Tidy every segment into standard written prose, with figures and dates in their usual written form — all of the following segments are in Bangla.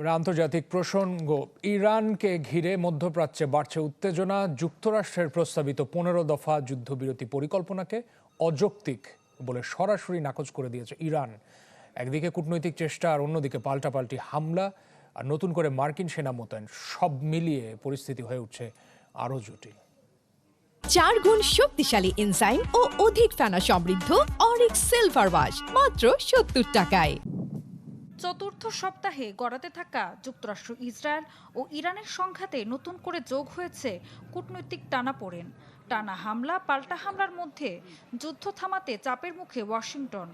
আন্তর্জাতিক প্রসঙ্গ, ইরানকে ঘিরে মধ্যপ্রাচ্যে বাড়ছে উত্তেজনা। যুক্তরাষ্ট্রের প্রস্তাবিত 15 দফা যুদ্ধবিরতি পরিকল্পনাকে অযৌক্তিক বলে সরাসরি নাকচ করে দিয়েছে ইরান। একদিকে কূটনৈতিক চেষ্টা আর অন্যদিকে পাল্টাপাল্টি হামলা আর নতুন করে মার্কিন সেনা মোতায়েন, সব মিলিয়ে পরিস্থিতি হয়ে উঠছে আরও জটিল। 4 গুণ শক্তিশালী এনজাইম ও অধিক ফেনা সমৃদ্ধ অরিক সিলভার ওয়াশ মাত্র 70 টাকায়। চতুর্থ সপ্তাহে গড়াতে থাকা যুক্তরাষ্ট্র, ইসরায়েল ও ইরানের সংঘাতে নতুন করে যোগ হয়েছে কূটনৈতিক টানাপোড়েন। টানা হামলা পাল্টা হামলার মধ্যে যুদ্ধ থামাতে চাপের মুখে ওয়াশিংটন।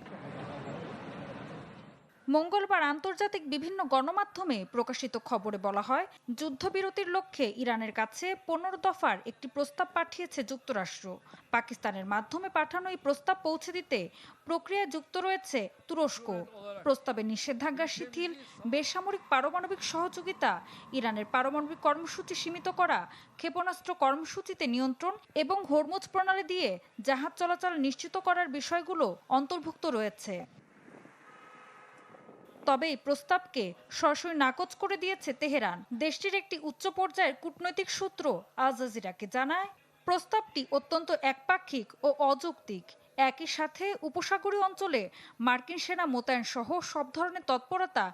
মঙ্গলবার আন্তর্জাতিক বিভিন্ন গণমাধ্যমে প্রকাশিত খবরে বলা হয়, যুদ্ধবিরতির লক্ষ্যে ইরানের কাছে 15 দফার একটি প্রস্তাব পাঠিয়েছে যুক্তরাষ্ট্র। পাকিস্তানের মাধ্যমে পাঠানো এই প্রস্তাব পৌঁছে দিতে প্রক্রিয়ায় যুক্ত রয়েছে তুরস্ক। প্রস্তাবে নিষেধাজ্ঞা শিথিল, বেসামরিক পারমাণবিক সহযোগিতা, ইরানের পারমাণবিক কর্মসূচি সীমিত করা, ক্ষেপণাস্ত্র কর্মসূচিতে নিয়ন্ত্রণ এবং হরমুজ প্রণালী দিয়ে জাহাজ চলাচল নিশ্চিত করার বিষয়গুলো অন্তর্ভুক্ত রয়েছে। তবে এই প্রস্তাবকে সরাসরি নাকচ করে দিয়েছে তেহরান। দেশটির একটি উচ্চ পর্যায়ের কূটনৈতিক সূত্র আল জাজিরাকে জানায়, প্রস্তাবটি অত্যন্ত একপাক্ষিক ও অযৌক্তিক। একই সাথে উপসাগরীয় অঞ্চলে মার্কিন সেনা মোতায়েন সহ সব ধরনের তৎপরতা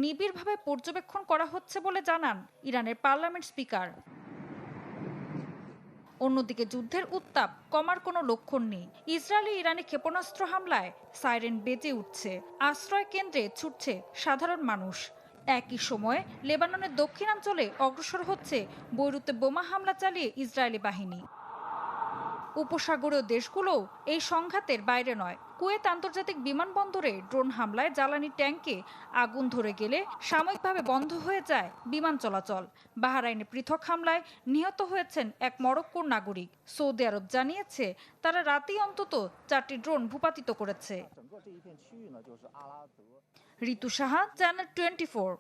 নিবিড়ভাবে পর্যবেক্ষণ করা হচ্ছে বলে জানান ইরানের পার্লামেন্ট স্পিকার। অন্যদিকে যুদ্ধের উত্তাপ কমার কোনো লক্ষণ নেই। ইসরায়েলি ইরানি ক্ষেপণাস্ত্র হামলায় সাইরেন বেজে উঠছে, আশ্রয় কেন্দ্রে ছুটছে সাধারণ মানুষ। একই সময়ে লেবাননের দক্ষিণাঞ্চলে অগ্রসর হচ্ছে বৈরুতে বোমা হামলা চালিয়ে ইসরায়েলি বাহিনী। উপসাগরীয় দেশগুলোও এই সংঘাতের বাইরে নয়। কুয়েত আন্তর্জাতিক বিমানবন্দরে ড্রোন হামলায় জ্বালানি ট্যাঙ্কে আগুন ধরে গেলে সাময়িকভাবে বন্ধ হয়ে যায় বিমান চলাচল। বাহরাইনে পৃথক হামলায় নিহত হয়েছেন এক মরক্কোর নাগরিক। সৌদি আরব জানিয়েছে, তারা রাতেই অন্তত 4টি ড্রোন ভূপাতিত করেছে। ঋতু সাহা, চ্যানেল 24।